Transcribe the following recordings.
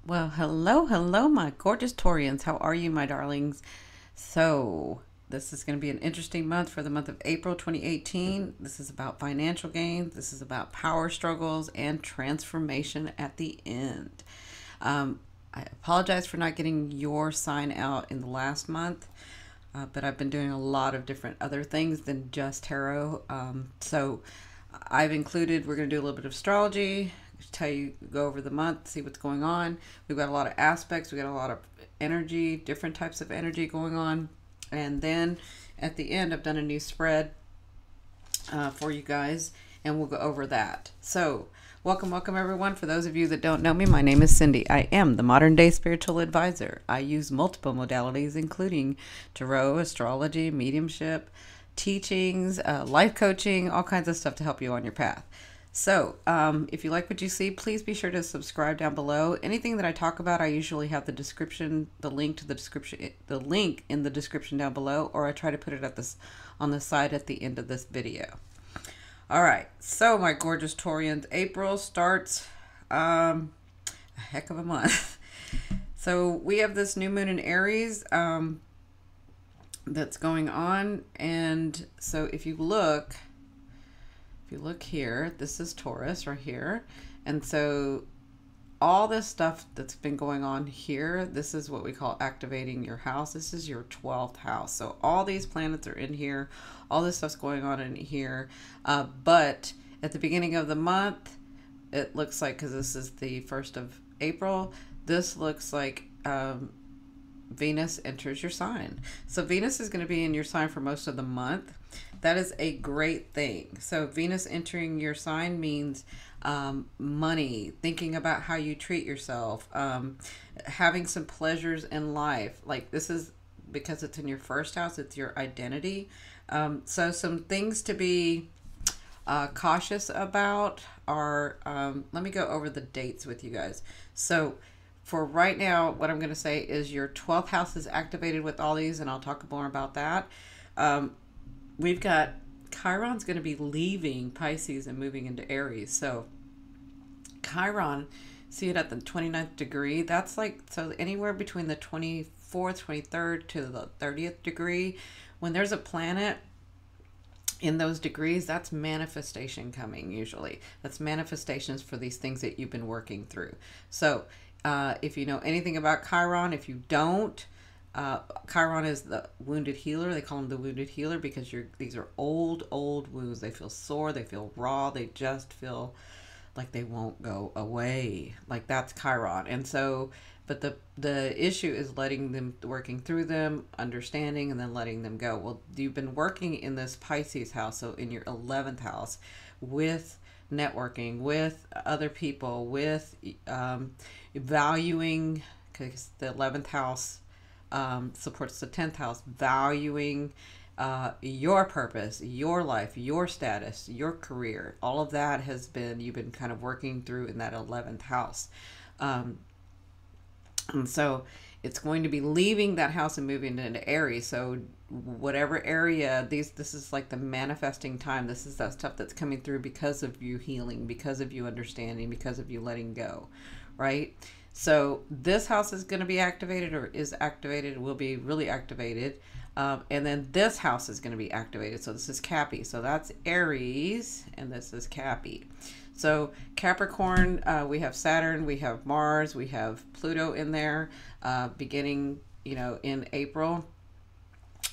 Well, hello, my gorgeous Taurians. How are you, my darlings? So, this is going to be an interesting month for the month of April 2018. This is about financial gains. This is about power struggles and transformation at the end. I apologize for not getting your sign out in the last month, but I've been doing a lot of different other things than just tarot. So, I've included, we're going to do a little bit of astrology, tell you, go over the month, see what's going on. We've got a lot of aspects, we got a lot of energy, different types of energy going on. And then at the end, I've done a new spread for you guys, and we'll go over that. So, welcome everyone. For those of you that don't know me, my name is Cindy. I am the modern day spiritual advisor. I use multiple modalities, including tarot, astrology, mediumship, teachings, life coaching, all kinds of stuff to help you on your path. So, if you like what you see, please be sure to subscribe down below. Anything that I talk about, I usually have the description, the link to the description, the link in the description down below, or I try to put it at this on the side at the end of this video. All right, so my gorgeous Taurians, April starts a heck of a month. So we have this new moon in Aries that's going on, and so if you look here, this is Taurus right here, and so all this stuff that's been going on here, this is what we call activating your house. This is your 12th house. So all these planets are in here, all this stuff's going on in here, but at the beginning of the month, it looks like, because this is the 1st of April, this looks like Venus enters your sign. So Venus is going to be in your sign for most of the month. That is a great thing. So Venus entering your sign means money, thinking about how you treat yourself, having some pleasures in life. Like, this is because it's in your first house, it's your identity. So some things to be cautious about are, let me go over the dates with you guys. So for right now, what I'm going to say is your 12th house is activated with all these, and I'll talk more about that. We've got Chiron's going to be leaving Pisces and moving into Aries. So Chiron, see it at the 29th degree. That's like, so anywhere between the 24th, 23rd to the 30th degree. When there's a planet in those degrees, that's manifestation coming usually. That's manifestations for these things that you've been working through. So if you know anything about Chiron, if you don't, Chiron is the wounded healer. They call him the wounded healer because these are old wounds. They feel sore, they feel raw, they just feel like they won't go away. Like, that's Chiron. And so, but the issue is working through them, understanding, and then letting them go. Well, you've been working in this Pisces house, so in your 11th house, with networking with other people, with valuing, because the 11th house supports the 10th house, valuing your purpose, your life, your status, your career. All of that you've been kind of working through in that 11th house. And so it's going to be leaving that house and moving into Aries. So whatever area, this is like the manifesting time. This is that stuff that's coming through because of you healing, because of you understanding, because of you letting go, right? So this house is going to be activated, or is activated, will be really activated. And then this house is going to be activated. So this is Cappy. So that's Aries, and this is Cappy. So Capricorn, we have Saturn, we have Mars, we have Pluto in there, beginning, in April.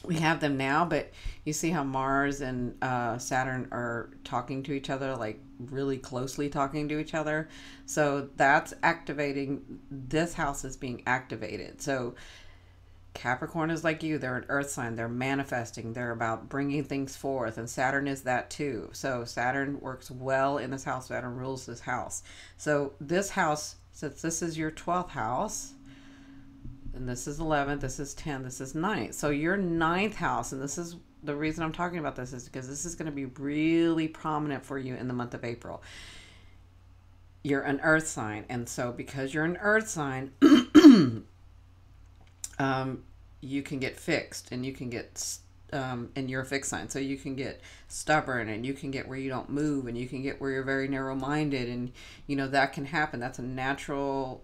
We have them now, but you see how Mars and Saturn are talking to each other, like really closely talking to each other. So that's activating. This house is being activated. So Capricorn is like you. They're an earth sign. They're manifesting. They're about bringing things forth. And Saturn is that too. So Saturn works well in this house. Saturn rules this house. So this house, since this is your 12th house, and this is 11th, this is 10, this is 9th. So your 9th house, and this is the reason I'm talking about this, is because this is going to be really prominent for you in the month of April. You're an earth sign. And so because you're an earth sign, you can get fixed, and you can get and you're a fixed sign, so you can get stubborn, and you can get where you don't move, and you can get where you're very narrow-minded, and that can happen. That's a natural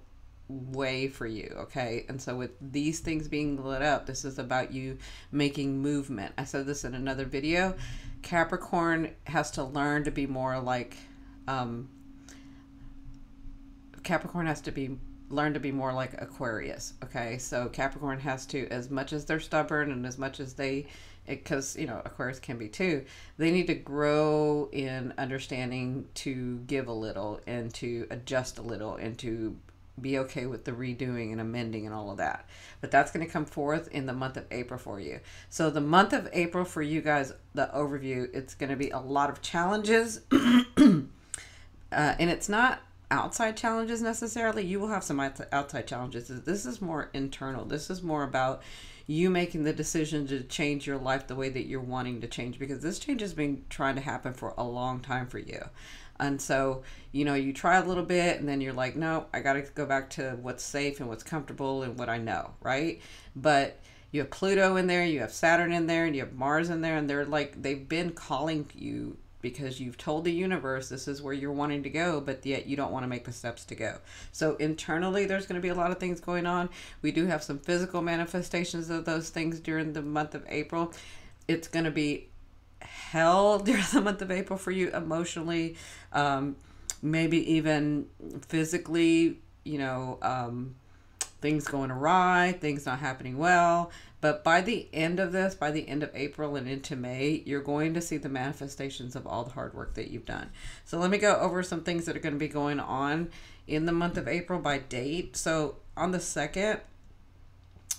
way for you, okay? And so with these things being lit up, this is about you making movement. I said this in another video. Capricorn has to learn to be more like Capricorn has to be learn to be more like Aquarius, okay? So Capricorn has to, as much as they're stubborn and as much as they, because you know Aquarius can be too, they need to grow in understanding to give a little and to adjust a little and to be okay with the redoing and amending and all of that. But that's going to come forth in the month of April for you. So the month of April for you guys, the overview, it's going to be a lot of challenges. And it's not outside challenges necessarily. You will have some outside challenges. This is more internal. This is more about you making the decision to change your life the way that you're wanting to change, because this change has been trying to happen for a long time for you. And so, you know, you try a little bit and then you're like, no, I got to go back to what's safe and what's comfortable and what I know, right? But you have Pluto in there, you have Saturn in there, and you have Mars in there, and they're like, they've been calling you because you've told the universe this is where you're wanting to go, but yet you don't want to make the steps to go. So internally, there's going to be a lot of things going on. We do have some physical manifestations of those things during the month of April. It's going to be hell during the month of April for you emotionally, maybe even physically, you know, things going awry, things not happening well. But by the end of this, by the end of April and into May, you're going to see the manifestations of all the hard work that you've done. So let me go over some things that are going to be going on in the month of April by date. So on the 2nd,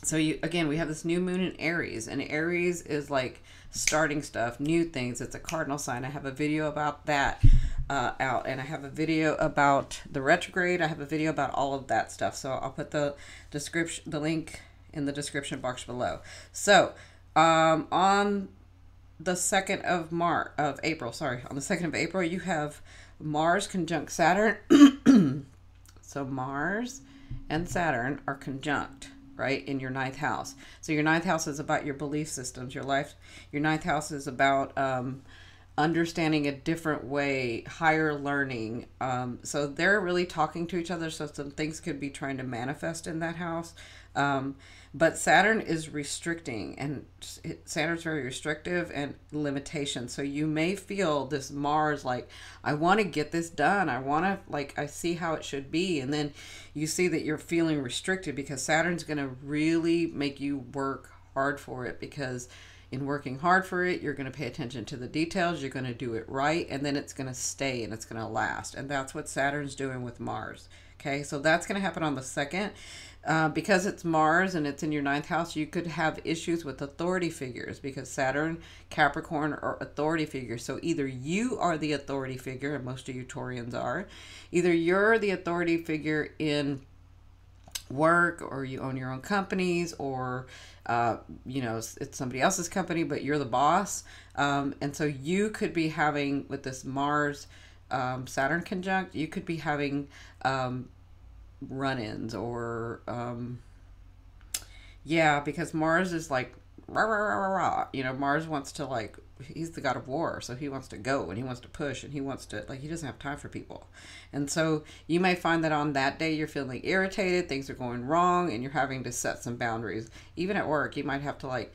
so again, we have this new moon in Aries, and Aries is like starting stuff, new things. It's a cardinal sign. I have a video about that out, and I have a video about the retrograde. I have a video about all of that stuff. So I'll put the link in the description box below. So on the 2nd of April, on the 2nd of April, you have Mars conjunct Saturn. So Mars and Saturn are conjunct, right, in your 9th house. So your 9th house is about your belief systems, your life. Your 9th house is about understanding a different way, higher learning. So they're really talking to each other. So some things could be trying to manifest in that house. But Saturn is restricting, and Saturn's very restrictive and limitation. So you may feel this Mars, like, I want to get this done. I want to, like, I see how it should be. And then you see that you're feeling restricted because Saturn's going to really make you work hard for it, because in working hard for it, you're going to pay attention to the details. You're going to do it right. And then it's going to stay and it's going to last. And that's what Saturn's doing with Mars. Okay. So that's going to happen on the 2nd. Because it's Mars and it's in your 9th house, you could have issues with authority figures, because Saturn, Capricorn are authority figures. So either you are the authority figure, and most of you Taurians are, either you're the authority figure in work, or you own your own companies, or, you know, it's somebody else's company, but you're the boss. And so you could be having, with this Mars, Saturn conjunct, you could be having, run-ins, or yeah, because Mars is like rah, rah, rah, rah, rah. You know, Mars wants to, like, he's the god of war, so he wants to go and he wants to push and he wants to, like, he doesn't have time for people. And so you may find that on that day you're feeling irritated, things are going wrong, and you're having to set some boundaries. Even at work, you might have to, like,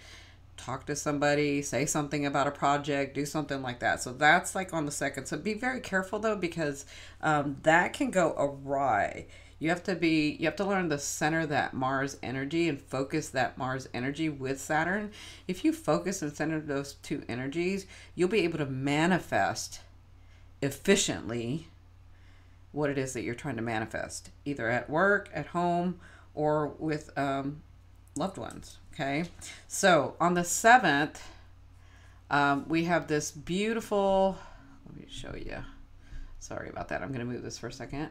talk to somebody, say something about a project, do something like that. So that's like on the 2nd. So be very careful though, because that can go awry. You have to learn to center that Mars energy and focus that Mars energy with Saturn. If you focus and center those two energies, you'll be able to manifest efficiently what it is that you're trying to manifest, either at work, at home, or with loved ones. Okay. So on the 7th, we have this beautiful, let me show you. Sorry about that. I'm going to move this for a second.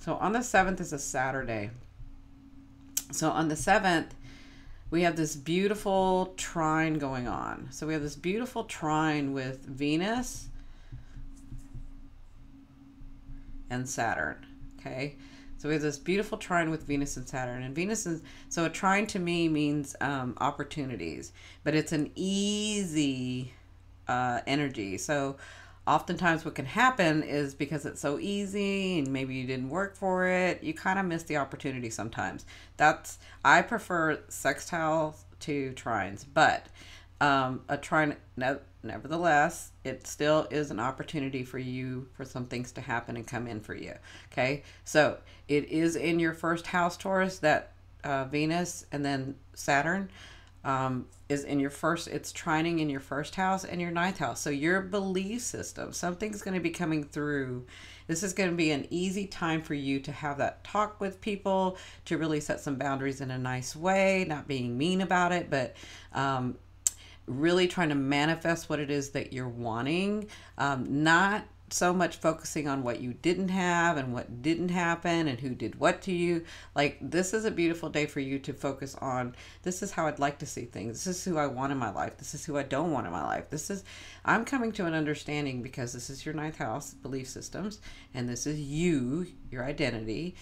So on the 7th is a Saturday. So on the 7th, we have this beautiful trine going on. So we have this beautiful trine with Venus and Saturn. Okay. So we have this beautiful trine with Venus and Saturn. And Venus is, so a trine to me means opportunities, but it's an easy energy. So oftentimes what can happen is because it's so easy and maybe you didn't work for it, you kind of miss the opportunity sometimes. I prefer sextiles to trines, but a trine, nevertheless, it still is an opportunity for you for some things to happen and come in for you. Okay, so it is in your first house, Taurus, that Venus and then Saturn is in your first, it's trining in your first house and your ninth house. So your belief system, something's going to be coming through. This is going to be an easy time for you to have that talk with people, to really set some boundaries in a nice way, not being mean about it, but really trying to manifest what it is that you're wanting, not so much focusing on what you didn't have and what didn't happen and who did what to you. Like, this is a beautiful day for you to focus on, this is how I'd like to see things. This is who I want in my life. This is who I don't want in my life. I'm coming to an understanding, because this is your ninth house, belief systems, and this is you, your identity.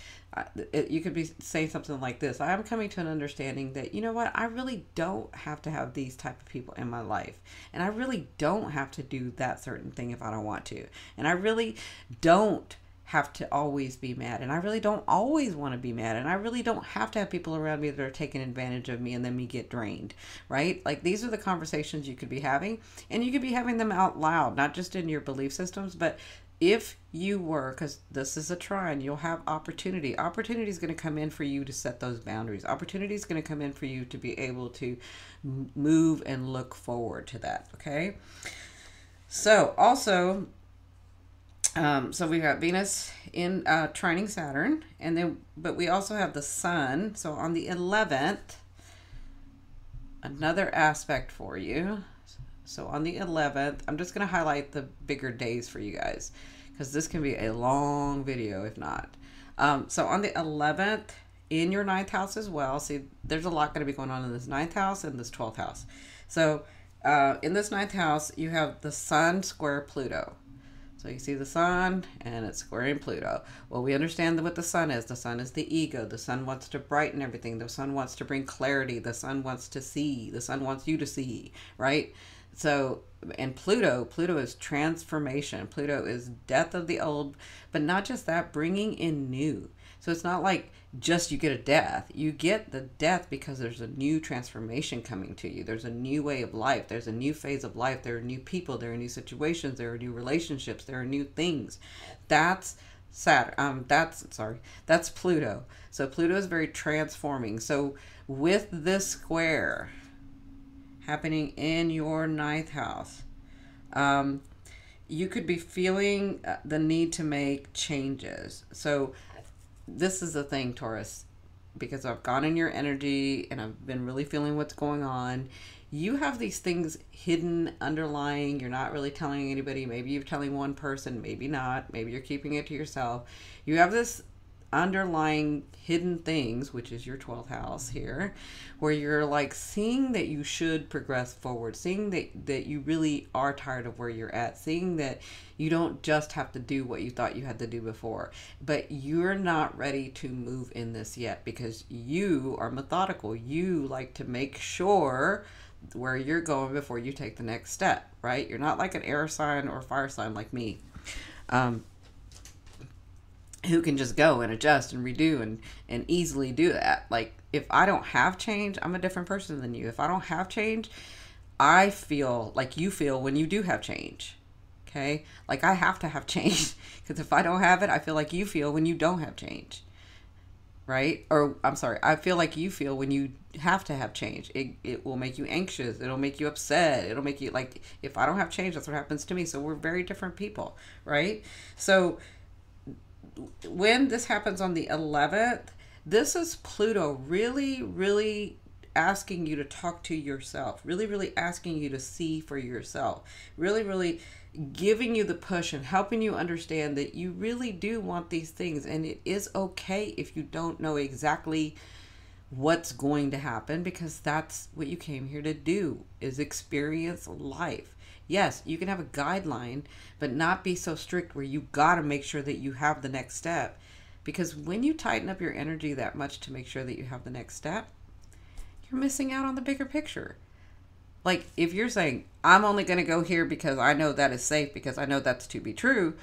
You could be saying something like this: I'm coming to an understanding that, you know what, I really don't have to have these type of people in my life, and I really don't have to do that certain thing if I don't want to, and I really don't have to always be mad, and I really don't always want to be mad, and I really don't have to have people around me that are taking advantage of me and then me get drained, right? Like, these are the conversations you could be having, and you could be having them out loud, not just in your belief systems, but if you were, because this is a trine, you'll have opportunity. Opportunity is going to come in for you to set those boundaries. Opportunity is going to come in for you to be able to move and look forward to that, okay? So also, so we got Venus in trining Saturn, and then, but we also have the Sun. So on the 11th, another aspect for you. So on the 11th, I'm just going to highlight the bigger days for you guys, because this can be a long video if not. So on the 11th, in your ninth house as well, see, there's a lot going to be going on in this ninth house and this 12th house. So in this ninth house, you have the Sun square Pluto. So you see the Sun and it's squaring Pluto. Well, we understand what the Sun is. The Sun is the ego. The Sun wants to brighten everything. The Sun wants to bring clarity. The Sun wants to see. The Sun wants you to see, right? So, and Pluto is transformation. Pluto is death of the old, but not just that, bringing in new. So it's not like just you get a death. You get the death because there's a new transformation coming to you. There's a new way of life. There's a new phase of life. There are new people. There are new situations. There are new relationships. There are new things. That's Saturn. That's Pluto. So Pluto is very transforming. So with this square happening in your ninth house, you could be feeling the need to make changes. So this is the thing, Taurus, because I've gone in your energy and I've been really feeling what's going on. You have these things hidden, underlying. You're not really telling anybody. Maybe you're telling one person, maybe not. Maybe you're keeping it to yourself. You have this underlying hidden things, which is your 12th house here, where you're like seeing that you should progress forward, seeing that you really are tired of where you're at, seeing that you don't just have to do what you thought you had to do before, but you're not ready to move in this yet because you are methodical. You like to make sure where you're going before you take the next step, right? You're not like an air sign or fire sign like me, who can just go and adjust and redo and easily do that. Like, if I don't have change, I'm a different person than you. If I don't have change, I feel like you feel when you do have change. Okay? Like, I have to have change, because if I don't have it, I feel like you feel when you don't have change. Right? Or, I'm sorry, I feel like you feel when you have to have change. It will make you anxious. It'll make you upset. It'll make you, like, if I don't have change, that's what happens to me. So we're very different people, right? So when this happens on the 11th, this is Pluto really, really asking you to talk to yourself, really, really asking you to see for yourself, really, really giving you the push and helping you understand that you really do want these things. And it is okay if you don't know exactly what's going to happen, because that's what you came here to do, is experience life. Yes, you can have a guideline, but not be so strict where you got to make sure that you have the next step. Because when you tighten up your energy that much to make sure that you have the next step, you're missing out on the bigger picture. Like, if you're saying, I'm only going to go here because I know that is safe, because I know that's to be true,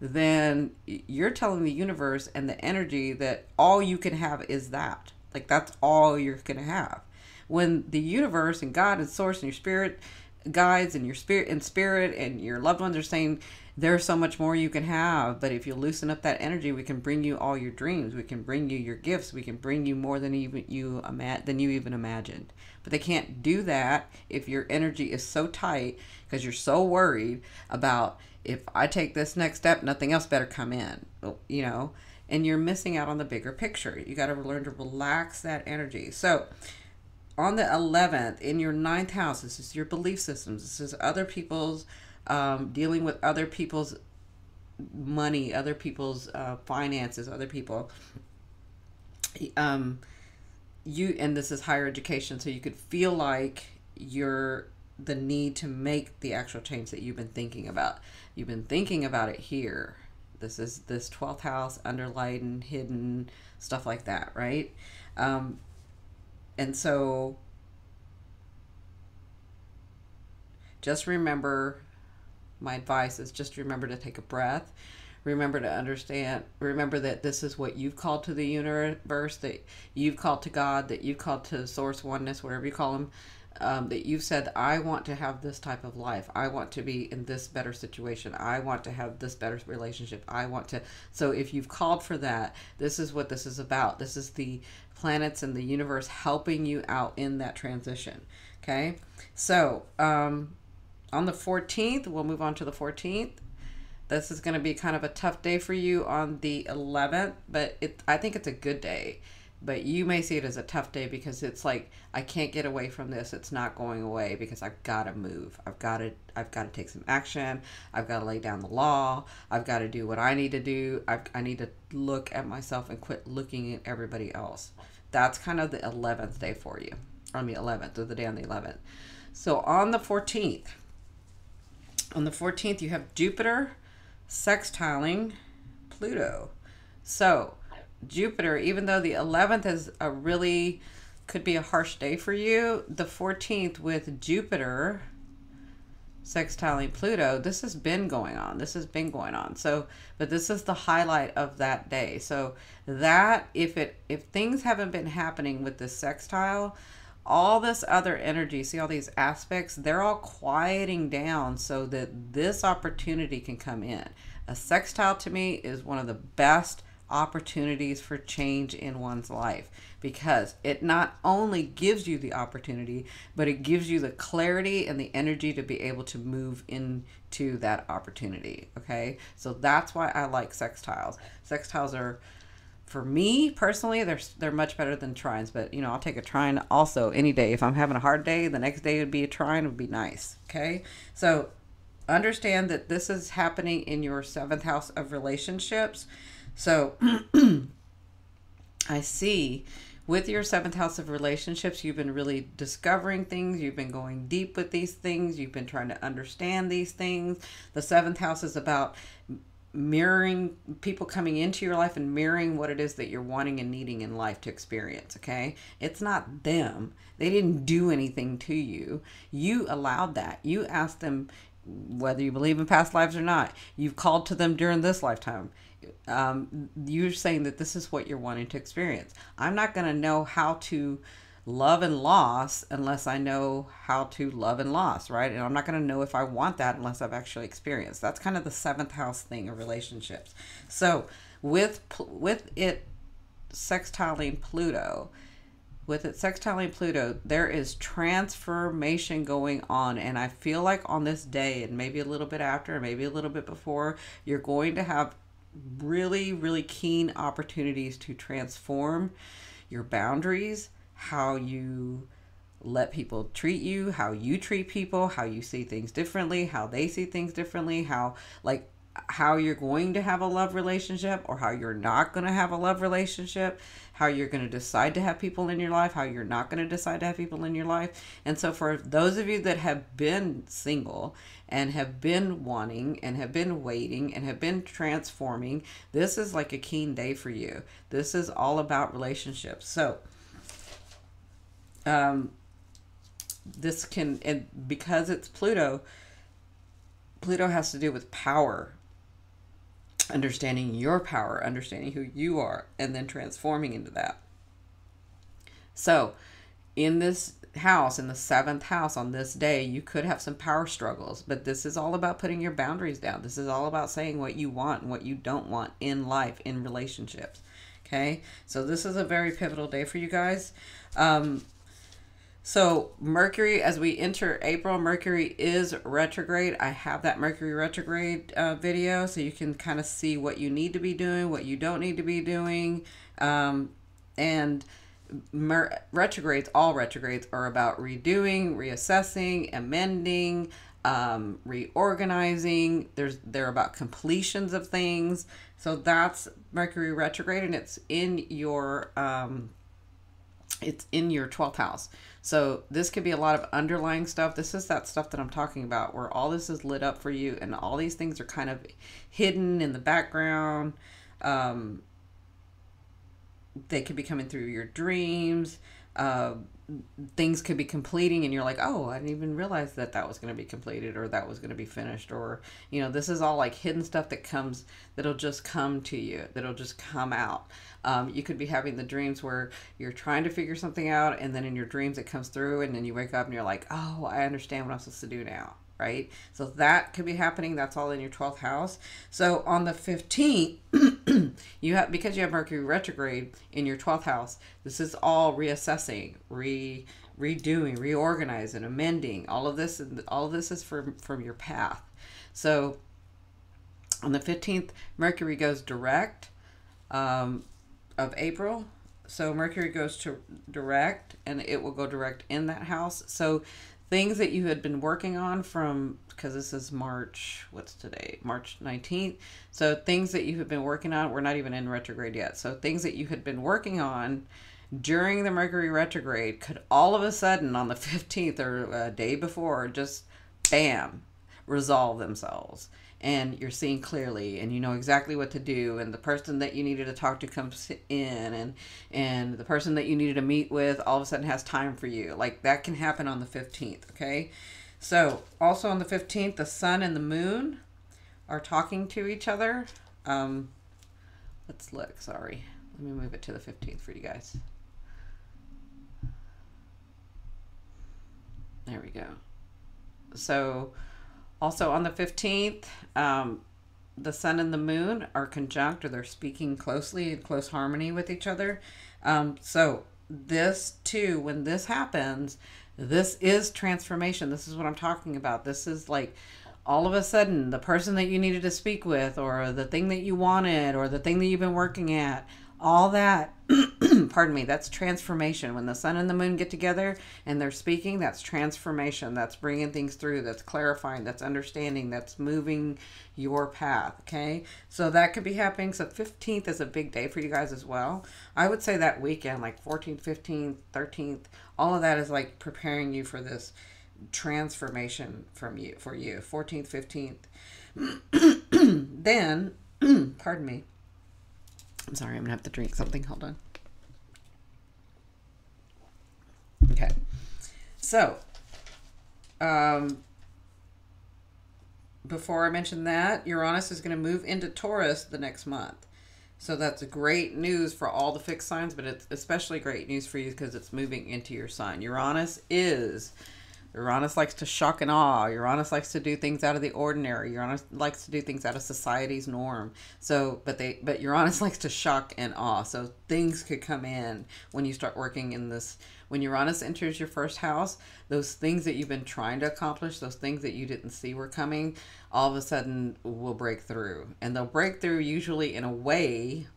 then you're telling the universe and the energy that all you can have is that. Like, that's all you're going to have. When the universe and God and source and your spirit guides and your spirit and your loved ones are saying there's so much more you can have, but if you loosen up that energy, we can bring you all your dreams, we can bring you your gifts, we can bring you more than you even imagined. But they can't do that if your energy is so tight, because you're so worried about, if I take this next step, nothing else better come in, you know, and you're missing out on the bigger picture. You got to learn to relax that energy. So on the 11th, in your 9th house, this is your belief systems. This is other people's, dealing with other people's money, other people's finances, other people. And this is higher education, so you could feel like you're the need to make the actual change that you've been thinking about. You've been thinking about it here. This is this 12th house, underlying, hidden, stuff like that, right? And so just remember, my advice is just remember to take a breath. Remember to understand, remember that this is what you've called to the universe, that you've called to God, that you've called to source, oneness, whatever you call them, that you've said, I want to have this type of life. I want to be in this better situation. I want to have this better relationship. I want to. So if you've called for that, this is what this is about. This is the planets and the universe helping you out in that transition. Okay. So, on the 14th, we'll move on to the 14th. This is going to be kind of a tough day for you on the 11th, but I think it's a good day. But you may see it as a tough day because it's like, I can't get away from this. It's not going away because I've got to move. I've got to take some action. I've got to lay down the law. I've got to do what I need to do. I need to look at myself and quit looking at everybody else. That's kind of the 11th day for you, on the 11th, or the day on the 11th. So on the 14th, you have Jupiter sextiling Pluto. So Jupiter, even though the 11th is could be a harsh day for you, the 14th with Jupiter sextiling Pluto, this has been going on. So, but this is the highlight of that day. So that if things haven't been happening with this sextile, all this other energy, see all these aspects, they're all quieting down so that this opportunity can come in. A sextile to me is one of the best opportunities for change in one's life, because it not only gives you the opportunity, but it gives you the clarity and the energy to be able to move into that opportunity. Okay, so that's why I like sextiles. Sextiles are, for me personally, they're much better than trines, but you know, I'll take a trine also any day. If I'm having a hard day, the next day would be a trine, would be nice. Okay, so understand that this is happening in your 7th house of relationships. So I see with your 7th house of relationships, you've been really discovering things. You've been going deep with these things. You've been trying to understand these things. The 7th house is about mirroring people coming into your life and mirroring what it is that you're wanting and needing in life to experience. Okay, it's not them. They didn't do anything to you. You allowed that. You asked them, whether you believe in past lives or not, you've called to them during this lifetime. You're saying that this is what you're wanting to experience. I'm not going to know how to love and loss unless I know how to love and loss, right? And I'm not going to know if I want that unless I've actually experienced. That's kind of the 7th house thing of relationships. So with it sextiling Pluto, there is transformation going on. And I feel like on this day, and maybe a little bit after, and maybe a little bit before, you're going to have really, really keen opportunities to transform your boundaries, how you let people treat you, how you treat people, how you see things differently, how they see things differently, how you're going to have a love relationship or how you're not going to have a love relationship, how you're going to decide to have people in your life, how you're not going to decide to have people in your life. And so for those of you that have been single and have been wanting and have been waiting and have been transforming, this is like a keen day for you. This is all about relationships. So this can, and because it's Pluto, Pluto has to do with power, understanding your power, understanding who you are, and then transforming into that. So in this house, in the 7th house on this day, you could have some power struggles, but this is all about putting your boundaries down. This is all about saying what you want and what you don't want in life, in relationships. Okay, so this is a very pivotal day for you guys. So Mercury, as we enter April, Mercury is retrograde. I have that Mercury retrograde video, so you can kind of see what you need to be doing, what you don't need to be doing. And retrogrades, all retrogrades are about redoing, reassessing, amending, reorganizing. They're about completions of things. So that's Mercury retrograde, and it's in your 12th house. So this could be a lot of underlying stuff. This is that stuff that I'm talking about, where all this is lit up for you and all these things are kind of hidden in the background. They could be coming through your dreams. Things could be completing and you're like, oh, I didn't even realize that that was going to be completed, or that was going to be finished, or, you know, this is all like hidden stuff that'll just come to you, that'll just come out. You could be having the dreams where you're trying to figure something out, and then in your dreams it comes through, and then you wake up and you're like, oh, I understand what I'm supposed to do now. Right? So that could be happening. That's all in your 12th house. So on the 15th, because you have Mercury retrograde in your 12th house, this is all reassessing, redoing, reorganizing, amending. All of this is from your path. So on the 15th, Mercury goes direct of April. So Mercury goes to direct, and it will go direct in that house. So things that you had been working on because this is March, what's today? March 19th. So things that you have been working on, we're not even in retrograde yet. So things that you had been working on during the Mercury retrograde could all of a sudden on the 15th or a day before just bam, resolve themselves. And you're seeing clearly, and you know exactly what to do, and the person that you needed to talk to comes in, and the person that you needed to meet with all of a sudden has time for you. Like, that can happen on the 15th, okay? So also on the 15th, the sun and the moon are talking to each other. Let's look, sorry. Let me move it to the 15th for you guys. There we go. So also on the 15th, the sun and the moon are conjunct, or they're speaking closely in close harmony with each other. So this too, when this happens, this is transformation. This is what I'm talking about. This is like all of a sudden the person that you needed to speak with, or the thing that you wanted, or the thing that you've been working at, all that, pardon me, that's transformation. When the sun and the moon get together and they're speaking, that's transformation. That's bringing things through. That's clarifying. That's understanding. That's moving your path. Okay. So that could be happening. So 15th is a big day for you guys as well. I would say that weekend, like 14th, 15th, 13th, all of that is like preparing you for this transformation for you. 14th, 15th. Then, pardon me. I'm sorry, I'm gonna have to drink something. Hold on. Okay. So, before I mention that, Uranus is going to move into Taurus the next month. So that's great news for all the fixed signs, but it's especially great news for you because it's moving into your sign. Uranus likes to shock and awe. Uranus likes to do things out of the ordinary. Uranus likes to do things out of society's norm. So, but Uranus likes to shock and awe. So things could come in when you start working in this. When Uranus enters your first house, those things that you've been trying to accomplish, those things that you didn't see were coming, all of a sudden will break through. And they'll break through usually in a way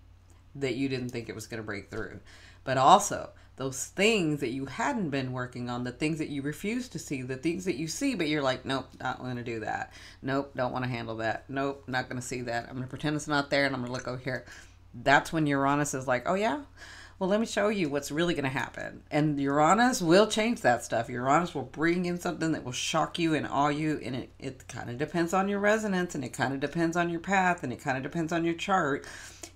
that you didn't think it was going to break through. But also, those things that you hadn't been working on, the things that you refuse to see, the things that you see, but you're like, nope, not going to do that. Nope, don't want to handle that. Nope, not going to see that. I'm going to pretend it's not there, and I'm going to look over here. That's when Uranus is like, oh yeah? Well, let me show you what's really going to happen. And Uranus will change that stuff. Uranus will bring in something that will shock you and awe you, and it kind of depends on your resonance, and it kind of depends on your path, and it kind of depends on your chart.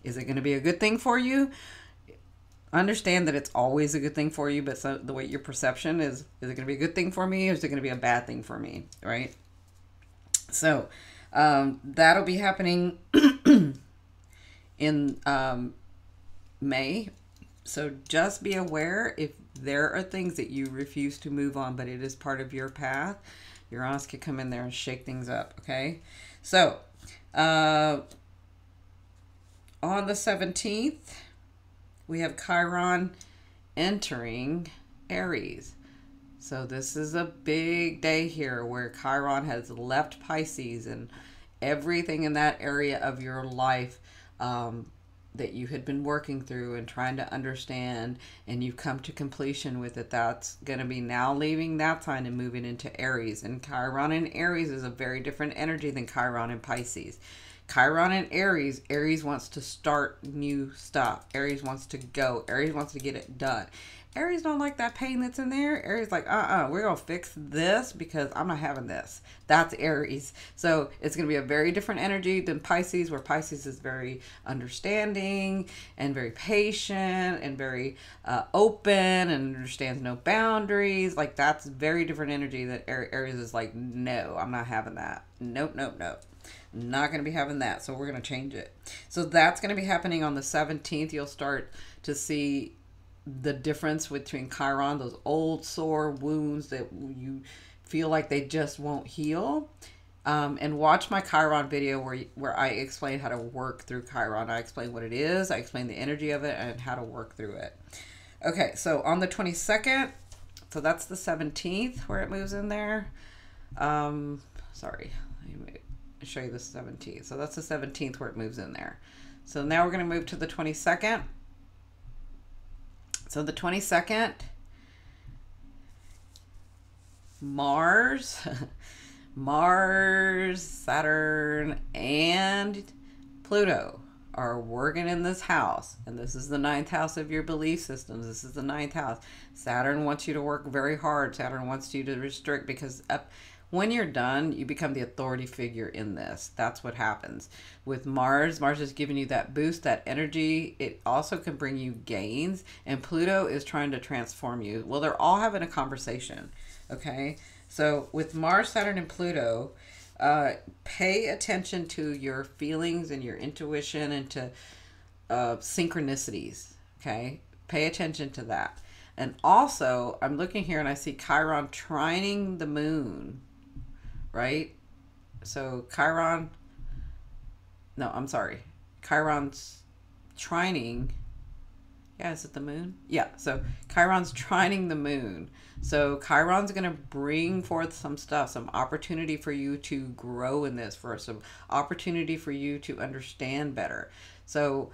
Is it going to be a good thing for you? understand that it's always a good thing for you, but so the way your perception is it going to be a good thing for me, or is it going to be a bad thing for me, right? So that'll be happening in May. So just be aware if there are things that you refuse to move on, but it is part of your path. Uranus could come in there and shake things up, okay? So on the 17th, we have Chiron entering Aries. So this is a big day here where Chiron has left Pisces, and everything in that area of your life that you had been working through and trying to understand, and you've come to completion with it, that's going to be now leaving that sign and moving into Aries. And Chiron in Aries is a very different energy than Chiron in Pisces. Chiron in Aries, Aries wants to start new stuff. Aries wants to go. Aries wants to get it done. Aries don't like that pain that's in there. Aries like, we're going to fix this because I'm not having this. That's Aries. So it's going to be a very different energy than Pisces, where Pisces is very understanding and very patient and very open and understands no boundaries. Like, that's very different energy that Aries is like, no, I'm not having that. Nope, nope, nope. Not going to be having that. So we're going to change it. So that's going to be happening on the 17th. You'll start to see the difference between Chiron, those old sore wounds that you feel like they just won't heal. And watch my Chiron video where I explain how to work through Chiron. I explain what it is, I explain the energy of it, and how to work through it. Okay, so on the 22nd, so that's the 17th where it moves in there. Sorry, let me show you the 17th. So that's the 17th where it moves in there. So now we're going to move to the 22nd. So the 22nd, Mars, Saturn, and Pluto are working in this house. And this is the 9th house of your belief systems. This is the 9th house. Saturn wants you to work very hard. Saturn wants you to restrict, because when you're done, you become the authority figure in this. That's what happens. With Mars, Mars is giving you that boost, that energy. It also can bring you gains. And Pluto is trying to transform you. Well, they're all having a conversation. Okay? So with Mars, Saturn, and Pluto, pay attention to your feelings and your intuition and to synchronicities. Okay? Pay attention to that. And also, I'm looking here and I see Chiron trining the moon. Right? So Chiron's trining. Yeah, is it the moon? Yeah, so Chiron's trining the moon. So Chiron's going to bring forth some stuff, some opportunity for you to grow in this, for some opportunity for you to understand better. So,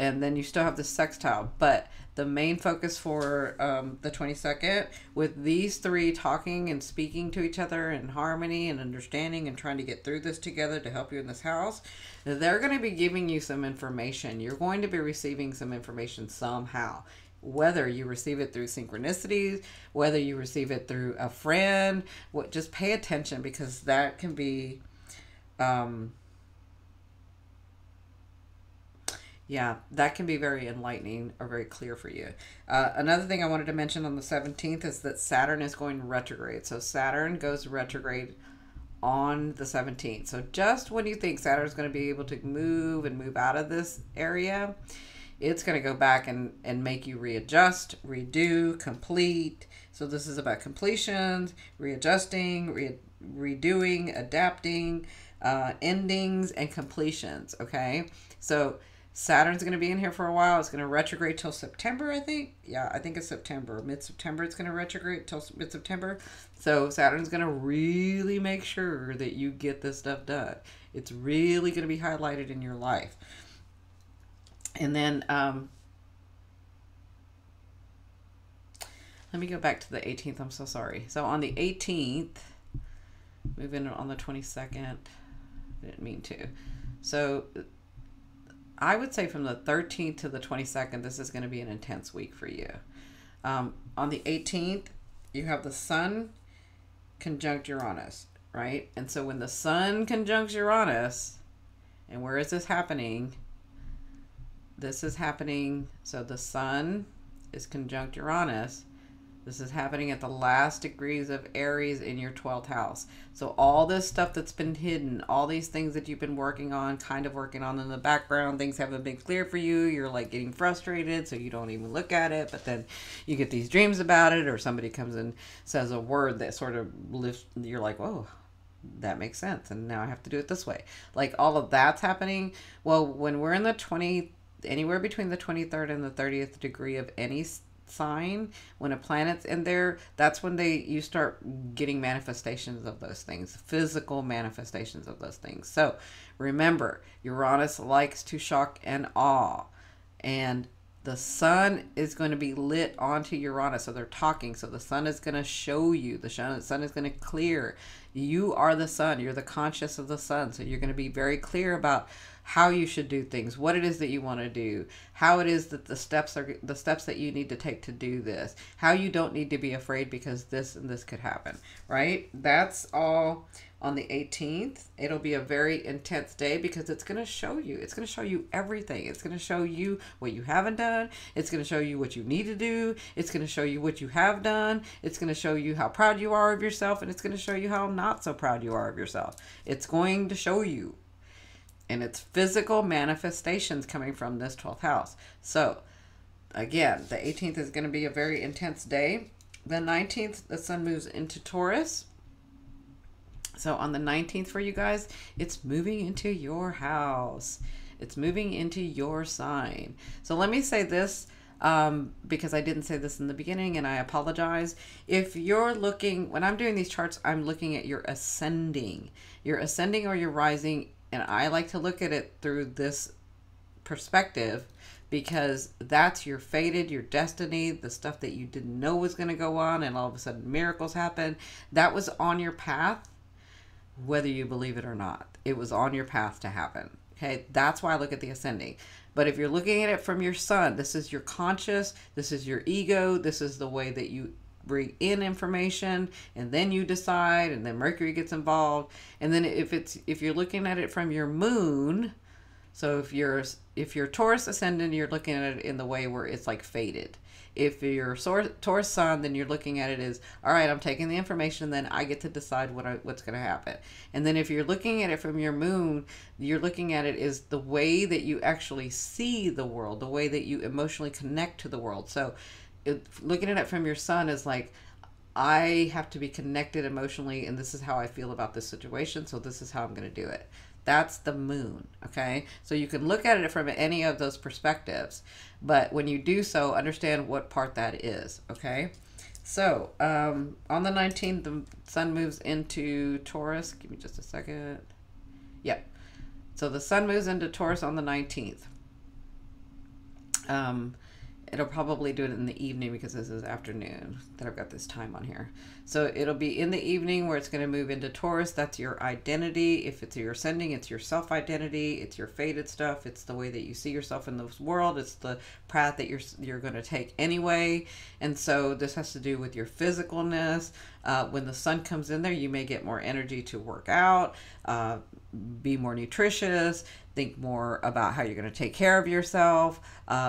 and then you still have the sextile, but the main focus for the 22nd, with these three talking and speaking to each other in harmony and understanding and trying to get through this together to help you in this house, they're going to be giving you some information. You're going to be receiving some information somehow, whether you receive it through synchronicities, whether you receive it through a friend. Just pay attention, because that can be that can be very enlightening or very clear for you. Another thing I wanted to mention on the 17th is that Saturn is going retrograde. So Saturn goes retrograde on the 17th. So just when you think Saturn is going to be able to move out of this area, it's going to go back and make you readjust, redo, complete. So this is about completions, readjusting, redoing, adapting, endings, and completions. Okay, so Saturn's going to be in here for a while. It's going to retrograde till September, I think. Yeah, I think it's September. Mid-September it's going to retrograde till mid-September. So Saturn's going to really make sure that you get this stuff done. It's really going to be highlighted in your life. And then let me go back to the 18th. I'm so sorry. So on the 18th, moving on the 22nd. Didn't mean to. So I would say from the 13th to the 22nd, this is going to be an intense week for you. On the 18th, you have the Sun conjunct Uranus, right? And so when the Sun conjuncts Uranus, and where is this happening? this is happening. So the sun is conjunct Uranus. This is happening at the last degrees of Aries in your 12th house. So all this stuff that's been hidden, all these things that you've been working on, kind of working on in the background, things haven't been clear for you. You're like getting frustrated, so you don't even look at it. But then you get these dreams about it, or somebody comes and says a word that sort of lifts, you're like, whoa, that makes sense. And now I have to do it this way. Like all of that's happening. Well, when we're in the anywhere between the 23rd and the 30th degree of any sign, when a planet's in there, that's when you start getting manifestations of those things, physical manifestations of those things. So remember, Uranus likes to shock and awe, and the sun is going to be lit onto Uranus. So they're talking, so the sun is going to show you, the sun is going to clear. You are the sun, you're the conscious of the sun, so you're going to be very clear about how you should do things, what it is that you want to do, how it is that the steps that you need to take to do this, how you don't need to be afraid because this and this could happen, right? That's all on the 18th. It'll be a very intense day because it's going to show you everything. It's going to show you what you haven't done. It's going to show you what you need to do. It's going to show you what you have done. It's going to show you how proud you are of yourself, and it's going to show you how not so proud you are of yourself. It's going to show you. And it's physical manifestations coming from this 12th house. So, again, the 18th is going to be a very intense day. The 19th, the sun moves into Taurus. So, on the 19th for you guys, it's moving into your house. It's moving into your sign. So, let me say this, because I didn't say this in the beginning, and I apologize. If you're looking, when I'm doing these charts, I'm looking at your ascending. Your ascending or your rising. And I like to look at it through this perspective because that's your fated, your destiny, the stuff that you didn't know was going to go on, and all of a sudden miracles happen. That was on your path, whether you believe it or not. It was on your path to happen. Okay, that's why I look at the ascending. But if you're looking at it from your sun, this is your conscious, this is your ego, this is the way that you bring in information, and then you decide, and then Mercury gets involved. And then if you're looking at it from your moon, so if you're Taurus ascendant, you're looking at it in the way where it's like fated. If you're Taurus sun, then you're looking at it as, all right, I'm taking the information, then I get to decide what's going to happen. And then if you're looking at it from your moon, you're looking at it as the way that you actually see the world, the way that you emotionally connect to the world. So looking at it from your sun is like, I have to be connected emotionally, and this is how I feel about this situation, so this is how I'm going to do it. That's the moon, okay? So you can look at it from any of those perspectives, but when you do so, understand what part that is, okay? So on the 19th, the sun moves into Taurus. Give me just a second. Yep. So the sun moves into Taurus on the 19th. It'll probably do it in the evening because this is afternoon that I've got this time on here. So it'll be in the evening where it's going to move into Taurus. That's your identity. If it's your ascending, it's your self-identity. It's your fated stuff. It's the way that you see yourself in this world. It's the path that you're going to take anyway. And so this has to do with your physicalness. When the sun comes in there, you may get more energy to work out, be more nutritious, think more about how you're going to take care of yourself.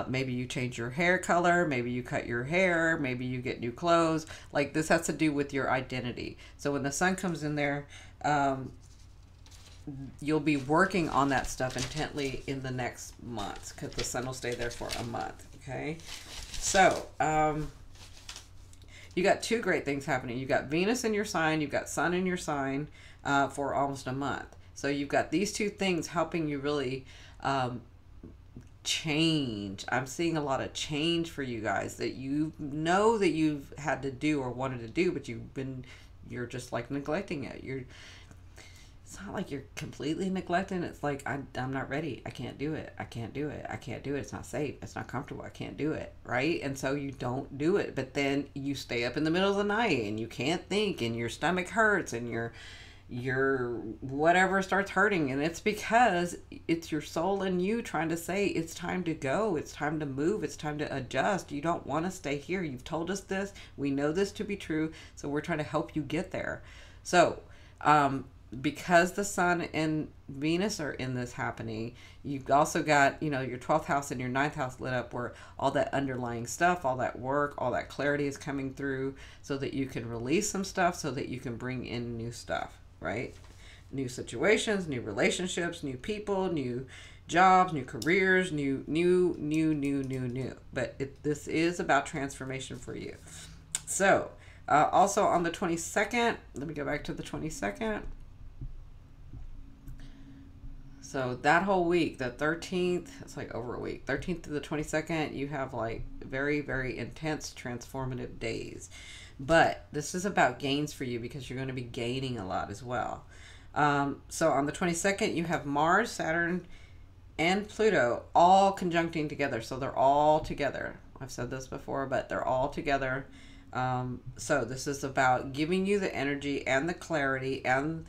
Maybe you change your hair color, maybe you cut your hair, maybe you get new clothes. Like, this has to do with your identity. So when the sun comes in there, you'll be working on that stuff intently in the next month because the sun will stay there for a month. Okay, so you got two great things happening. You got Venus in your sign, you've got Sun in your sign for almost a month. So you've got these two things helping you really change. I'm seeing a lot of change for you guys that you know that you've had to do or wanted to do, but you're just like neglecting it. It's not like you're completely neglecting. It's like, I'm not ready. I can't do it. I can't do it. I can't do it. It's not safe. It's not comfortable. I can't do it. Right? And so you don't do it. But then you stay up in the middle of the night and you can't think and your stomach hurts and your whatever starts hurting. And it's because it's your soul and you trying to say, it's time to go. It's time to move. It's time to adjust. You don't want to stay here. You've told us this. We know this to be true. So we're trying to help you get there. So, because the sun and Venus are in this happening, you've also got, your 12th house and your 9th house lit up, where all that underlying stuff, all that work, all that clarity is coming through, so that you can release some stuff, so that you can bring in new stuff, right? New situations, new relationships, new people, new jobs, new careers, new. But this is about transformation for you. So, also on the 22nd, let me go back to the 22nd. So that whole week, the 13th, it's like over a week, 13th to the 22nd, you have like very, very intense transformative days. But this is about gains for you, because you're going to be gaining a lot as well. So on the 22nd, you have Mars, Saturn, and Pluto all conjuncting together. So they're all together. I've said this before, but they're all together. So this is about giving you the energy and the clarity and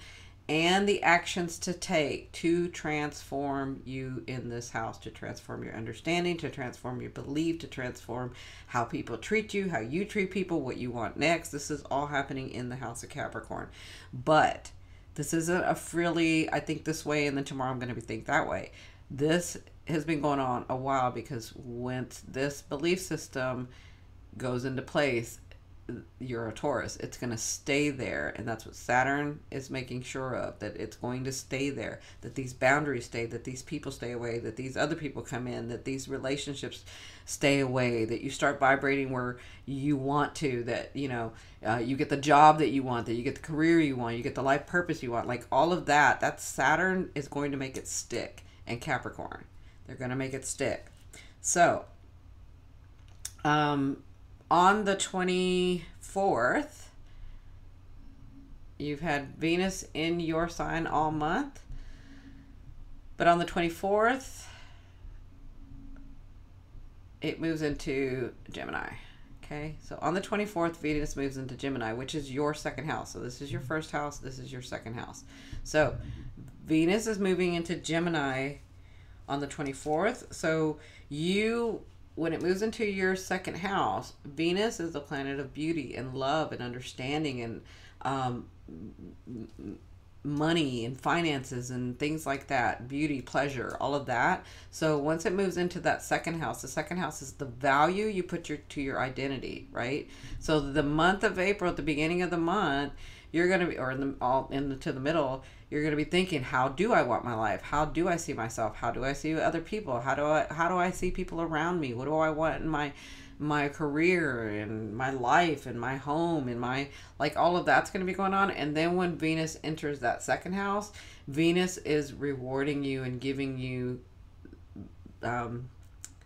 the actions to take to transform you in this house, to transform your understanding, to transform your belief, to transform how people treat you, how you treat people, what you want next. This is all happening in the house of Capricorn. But this isn't a freely, I think this way, and then tomorrow I'm going to think that way. This has been going on a while, because once this belief system goes into place, you're a Taurus, it's going to stay there. And that's what Saturn is making sure of, that it's going to stay there, that these boundaries stay, that these people stay away, that these other people come in, that these relationships stay away, that you start vibrating where you want to, that you get the job that you want, that you get the career you want, you get the life purpose you want, like all of that. That Saturn is going to make it stick. And Capricorn, they're going to make it stick. So on the 24th, you've had Venus in your sign all month. But on the 24th, it moves into Gemini. Okay, so on the 24th, Venus moves into Gemini, which is your second house. So this is your first house, this is your second house. So Venus is moving into Gemini on the 24th. So when it moves into your second house, Venus is the planet of beauty and love and understanding and money and finances and things like that, beauty, pleasure, all of that. So once it moves into that second house, the second house is the value you put to your identity, right? So the month of April, at the beginning of the month, you're going to be, or into the middle, you're going to be thinking, how do I want my life? How do I see myself? How do I see other people? How do I see people around me? What do I want in my career and my life and my home and my, like, all of that's going to be going on. And then when Venus enters that second house, Venus is rewarding you and giving you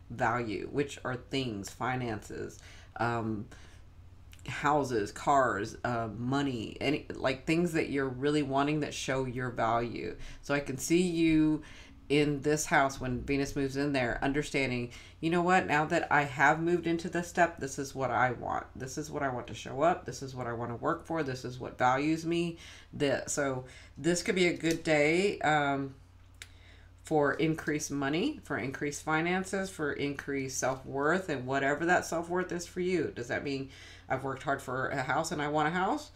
value, which are things, finances, houses, cars, money, any, like, things that you're really wanting that show your value. So I can see you in this house when Venus moves in there, understanding, you know what, now that I have moved into this step, this is what I want. This is what I want to show up. This is what I want to work for. This is what values me. So this could be a good day for increased money, for increased finances, for increased self-worth, and whatever that self-worth is for you. Does that mean I've worked hard for a house and I want a house?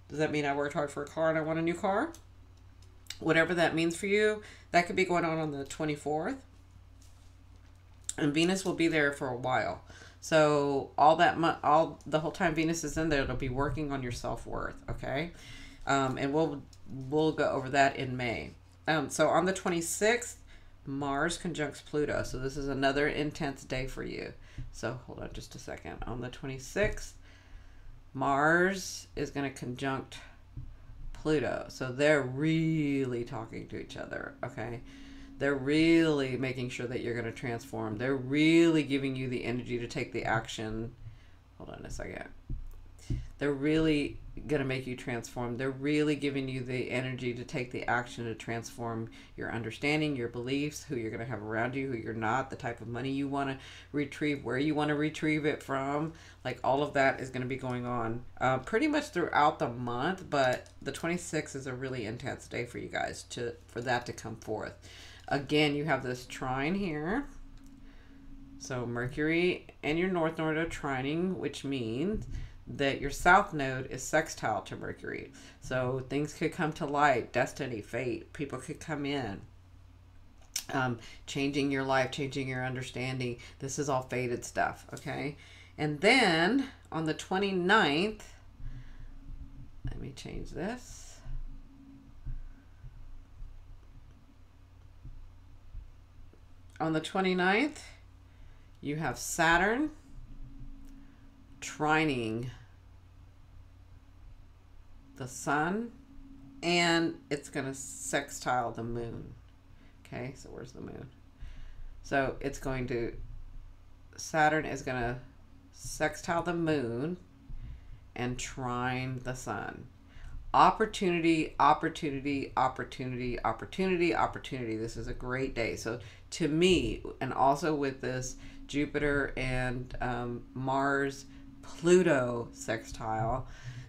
Does that mean I worked hard for a car and I want a new car? Whatever that means for you, that could be going on the 24th. And Venus will be there for a while. So the whole time Venus is in there, it'll be working on your self-worth, okay? And we'll go over that in May. So on the 26th, Mars conjuncts Pluto. So this is another intense day for you. So hold on just a second. On the 26th, Mars is going to conjunct Pluto. So they're really talking to each other, okay? They're really making sure that you're going to transform. They're really giving you the energy to take the action. Hold on a second. They're really going to make you transform. They're really giving you the energy to take the action to transform your understanding, your beliefs, who you're going to have around you, who you're not, the type of money you want to retrieve, where you want to retrieve it from. Like, all of that is going to be going on pretty much throughout the month, but the 26th is a really intense day for you guys for that to come forth. Again, you have this trine here. So Mercury and your North Node are trining, which means that your south node is sextile to Mercury. So things could come to light, destiny, fate, people could come in, changing your life, changing your understanding. This is all fated stuff, okay? And then on the 29th, let me change this. On the 29th, you have Saturn trining the sun, and it's going to sextile the moon. Okay, so where's the moon? So it's going to, Saturn is going to sextile the moon and trine the sun. Opportunity, opportunity, opportunity, opportunity, opportunity. This is a great day. So to me, and also with this Jupiter and Mars Pluto sextile,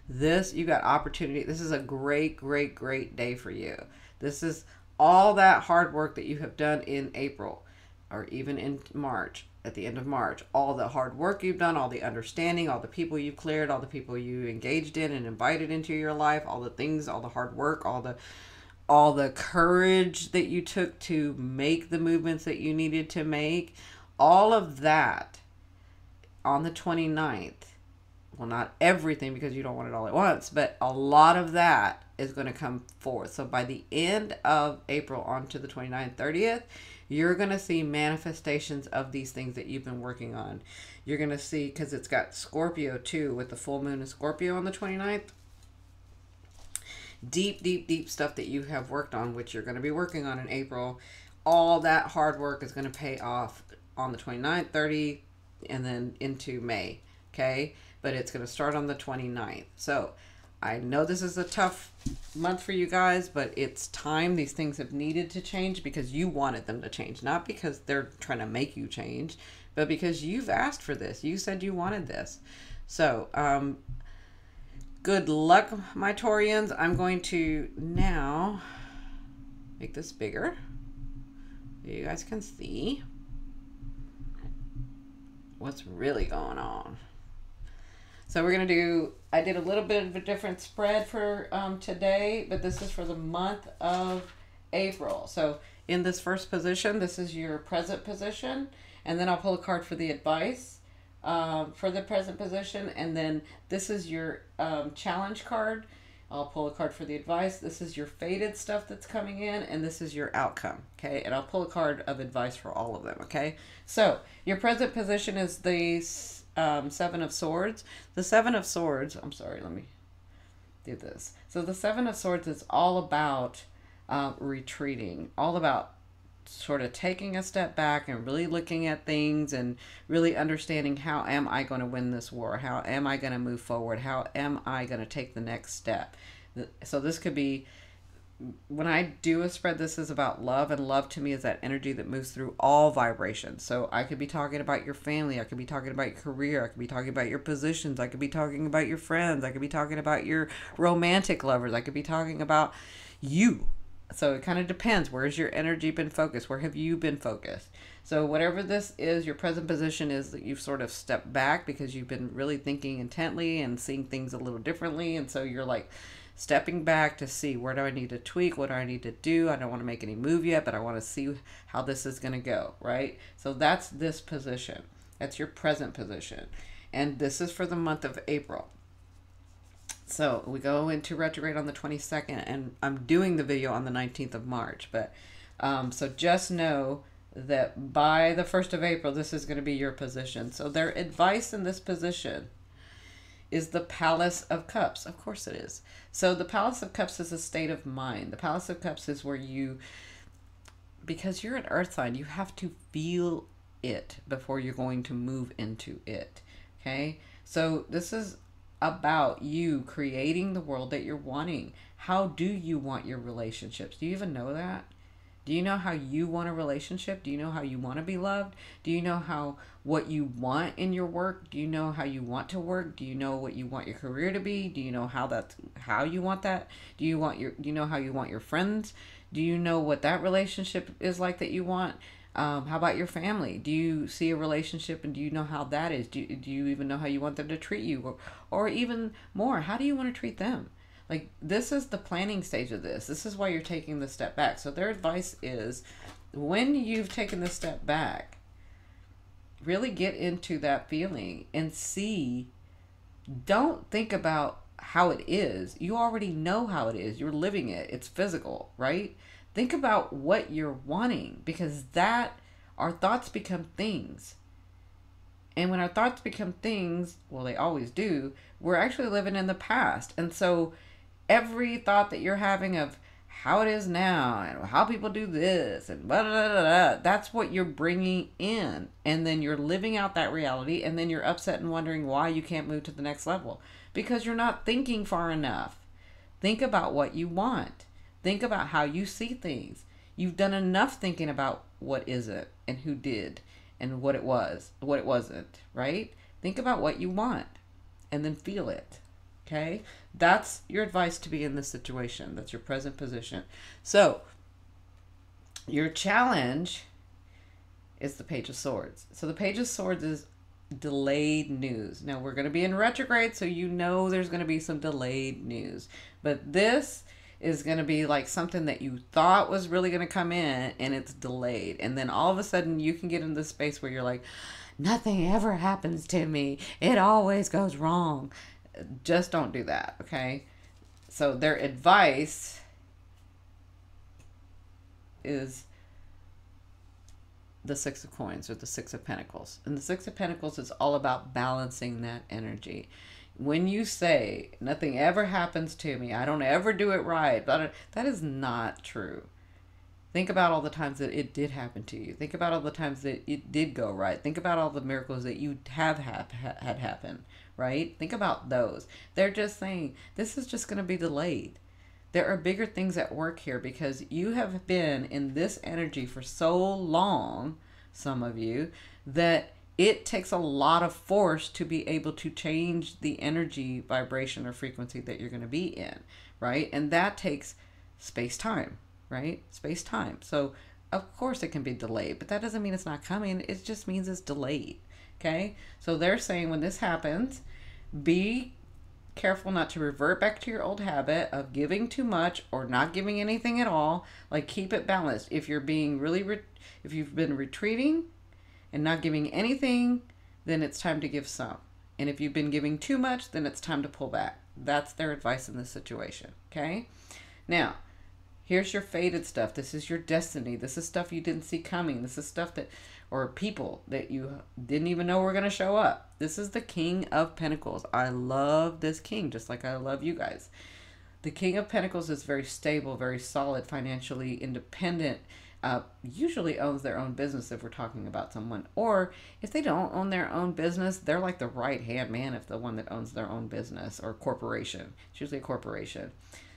this, you got opportunity. This is a great, great, great day for you. This is all that hard work that you have done in April or even in March, at the end of March, all the hard work you've done, all the understanding, all the people you've cleared, all the people you engaged in and invited into your life, all the things, all the hard work, all the courage that you took to make the movements that you needed to make, all of that on the 29th. Well, not everything, because you don't want it all at once, but a lot of that is going to come forth. So by the end of April on to the 29th, 30th, you're going to see manifestations of these things that you've been working on. You're going to see, because it's got Scorpio too, with the full moon in Scorpio on the 29th. Deep, deep, deep stuff that you have worked on, which you're going to be working on in April. All that hard work is going to pay off on the 29th, 30th, and then into May. Okay? But it's going to start on the 29th. So I know this is a tough month for you guys, but it's time. These things have needed to change because you wanted them to change, not because they're trying to make you change, but because you've asked for this. You said you wanted this. So good luck, my Taurians. I'm going to now make this bigger so you guys can see what's really going on. So we're going to do, I did a little bit of a different spread for today, but this is for the month of April. So in this first position, this is your present position, and then I'll pull a card for the advice for the present position, and then this is your challenge card. I'll pull a card for the advice. This is your fated stuff that's coming in, and this is your outcome, okay? And I'll pull a card of advice for all of them, okay? So your present position is the Seven of Swords. The Seven of Swords, I'm sorry, let me do this. So the Seven of Swords is all about retreating, all about sort of taking a step back and really looking at things and really understanding, how am I going to win this war? How am I going to move forward? How am I going to take the next step? So this could be, when I do a spread, this is about love, and love to me is that energy that moves through all vibrations. So I could be talking about your family, I could be talking about your career, I could be talking about your positions, I could be talking about your friends, I could be talking about your romantic lovers, I could be talking about you. So it kind of depends. Where's your energy been focused? Where have you been focused? So whatever this is, your present position is that you've sort of stepped back because you've been really thinking intently and seeing things a little differently, and so you're like stepping back to see, where do I need to tweak? What do I need to do? I don't want to make any move yet, but I want to see how this is going to go, right? So that's this position. That's your present position. And this is for the month of April. So we go into retrograde on the 22nd, and I'm doing the video on the 19th of March. But so just know that by the 1st of April, this is going to be your position. So their advice in this position is the Palace of Cups. Of course it is. So the Palace of Cups is a state of mind. The Palace of Cups is where you, because you're an earth sign, you have to feel it before you're going to move into it. Okay? So this is about you creating the world that you're wanting. How do you want your relationships? Do you even know that? Do you know how you want a relationship? Do you know how you want to be loved? Do you know what you want in your work? Do you know how you want to work? Do you know what you want your career to be? Do you know how you want that? Do you know how you want your friends? Do you know what that relationship is like that you want? How about your family? Do you see a relationship and do you know how that is? Do you even know how you want them to treat you? Or even more, how do you want to treat them? Like, this is the planning stage of this. This is why you're taking the step back. So their advice is, when you've taken the step back, really get into that feeling and see. Don't think about how it is. You already know how it is. You're living it. It's physical, right? Think about what you're wanting, because that, our thoughts become things. And when our thoughts become things, well, they always do, we're actually living in the past. And so every thought that you're having of how it is now and how people do this and blah, blah, blah, blah, that's what you're bringing in. And then you're living out that reality, and then you're upset and wondering why you can't move to the next level, because you're not thinking far enough. Think about what you want. Think about how you see things. You've done enough thinking about what isn't and who did and what it was, what it wasn't, right? Think about what you want and then feel it. Okay? That's your advice to be in this situation. That's your present position. So, your challenge is the Page of Swords. So the Page of Swords is delayed news. Now, we're going to be in retrograde, so you know there's going to be some delayed news. But this is going to be like something that you thought was really going to come in, and it's delayed. And then all of a sudden you can get in this space where you're like, nothing ever happens to me. It always goes wrong. Just don't do that, okay? So their advice is the Six of Coins, or the Six of Pentacles. And the Six of Pentacles is all about balancing that energy. When you say, nothing ever happens to me, I don't ever do it right, that is not true. Think about all the times that it did happen to you. Think about all the times that it did go right. Think about all the miracles that you have had happen, right? Think about those. They're just saying, this is just going to be delayed. There are bigger things at work here, because you have been in this energy for so long, some of you, that it takes a lot of force to be able to change the energy, vibration, or frequency that you're going to be in, right? And that takes space-time, right? Space-time. So, of course, it can be delayed, but that doesn't mean it's not coming. It just means it's delayed, okay? So they're saying, when this happens, be careful not to revert back to your old habit of giving too much or not giving anything at all. Like, keep it balanced. If you're being really, if you've been retreating and not giving anything, then it's time to give some. And if you've been giving too much, then it's time to pull back. That's their advice in this situation, okay? Now, here's your fated stuff. This is your destiny. This is stuff you didn't see coming. This is stuff that, or people that you didn't even know were going to show up. This is the King of Pentacles. I love this king, just like I love you guys. The King of Pentacles is very stable, very solid, financially independent, usually owns their own business if we're talking about someone. Or if they don't own their own business, they're like the right-hand man if the one that owns their own business or corporation. It's usually a corporation.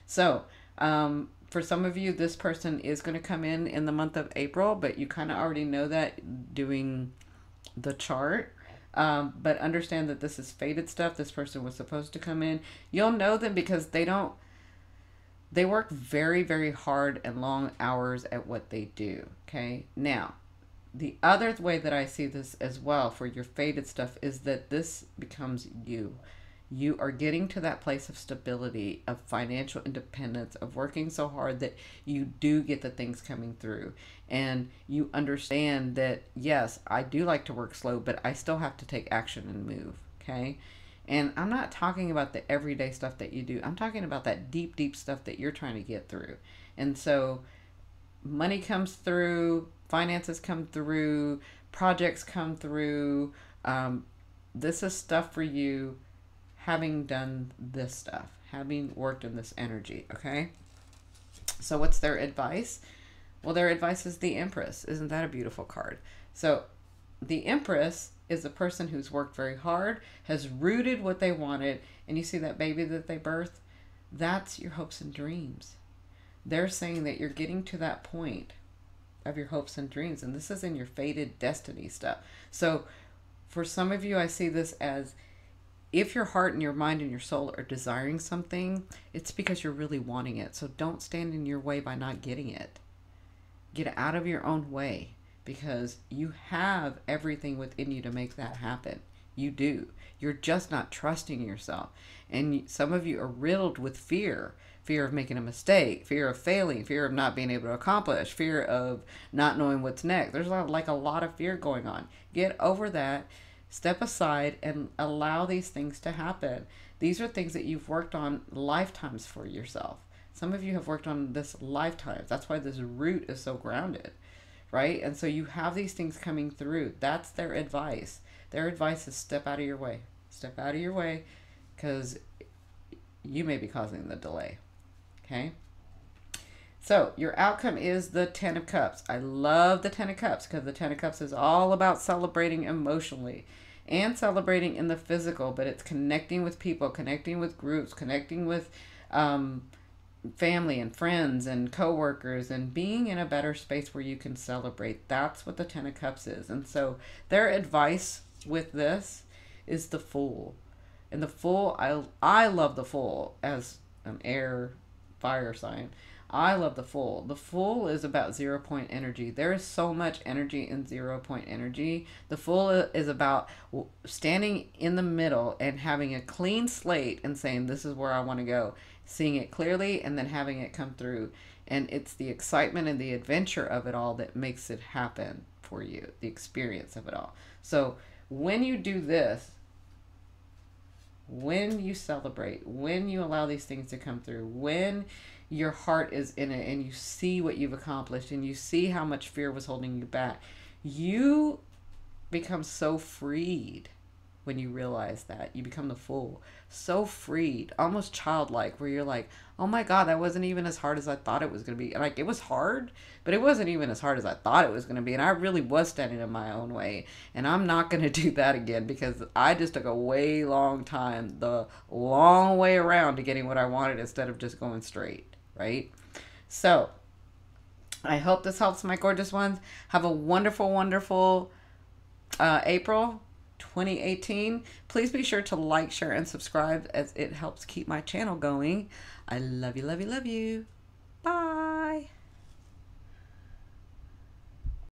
So, for some of you, this person is going to come in the month of April, but you kind of already know that doing the chart. But understand that this is fated stuff. This person was supposed to come in. You'll know them because they work very, very hard and long hours at what they do. Okay. Now, the other way that I see this as well for your fated stuff is that this becomes you. You are getting to that place of stability, of financial independence, of working so hard that you do get the things coming through. And you understand that, yes, I do like to work slow, but I still have to take action and move. Okay. And I'm not talking about the everyday stuff that you do. I'm talking about that deep, deep stuff that you're trying to get through. And so money comes through, finances come through, projects come through. This is stuff for you having done this stuff, having worked in this energy, okay? So what's their advice? Well, their advice is the Empress. Isn't that a beautiful card? So the Empress is a person who's worked very hard, has rooted what they wanted, and you see that baby that they birthed? That's your hopes and dreams. They're saying that you're getting to that point of your hopes and dreams, and this is in your fated destiny stuff. So for some of you, I see this as, if your heart and your mind and your soul are desiring something, it's because you're really wanting it. So don't stand in your way by not getting it. Get out of your own way. because you have everything within you to make that happen. You do. You're just not trusting yourself. And some of you are riddled with fear. Fear of making a mistake, fear of failing, fear of not being able to accomplish, fear of not knowing what's next. There's like a lot of fear going on. Get over that. Step aside and allow these things to happen. These are things that you've worked on lifetimes for yourself. Some of you have worked on this lifetimes. That's why this root is so grounded, right? And so you have these things coming through. That's their advice. Their advice is step out of your way. Step out of your way, because you may be causing the delay. Okay? So your outcome is the Ten of Cups. I love the Ten of Cups because the Ten of Cups is all about celebrating emotionally and celebrating in the physical, but it's connecting with people, connecting with groups, connecting with family and friends and coworkers, and being in a better space where you can celebrate. That's what the Ten of Cups is. And so their advice with this is the Fool. And the Fool, I love the Fool as an air fire sign. I love the Fool. The Fool is about 0 point energy. There is so much energy in 0 point energy. The Fool is about standing in the middle and having a clean slate and saying, this is where I want to go. Seeing it clearly and then having it come through. And it's the excitement and the adventure of it all that makes it happen for you. The experience of it all. So when you do this, when you celebrate, when you allow these things to come through, when your heart is in it and you see what you've accomplished and you see how much fear was holding you back, you become so freed. When you realize that, you become the Fool. So freed, almost childlike, where you're like, oh my God, that wasn't even as hard as I thought it was going to be. Like, it was hard, but it wasn't even as hard as I thought it was going to be. And I really was standing in my own way. And I'm not going to do that again, because I just took a way long time, the long way around to getting what I wanted instead of just going straight, right? So I hope this helps, my gorgeous ones. Have a wonderful, wonderful April 2018. Please be sure to like, share, and subscribe, as it helps keep my channel going. I love you, love you, love you.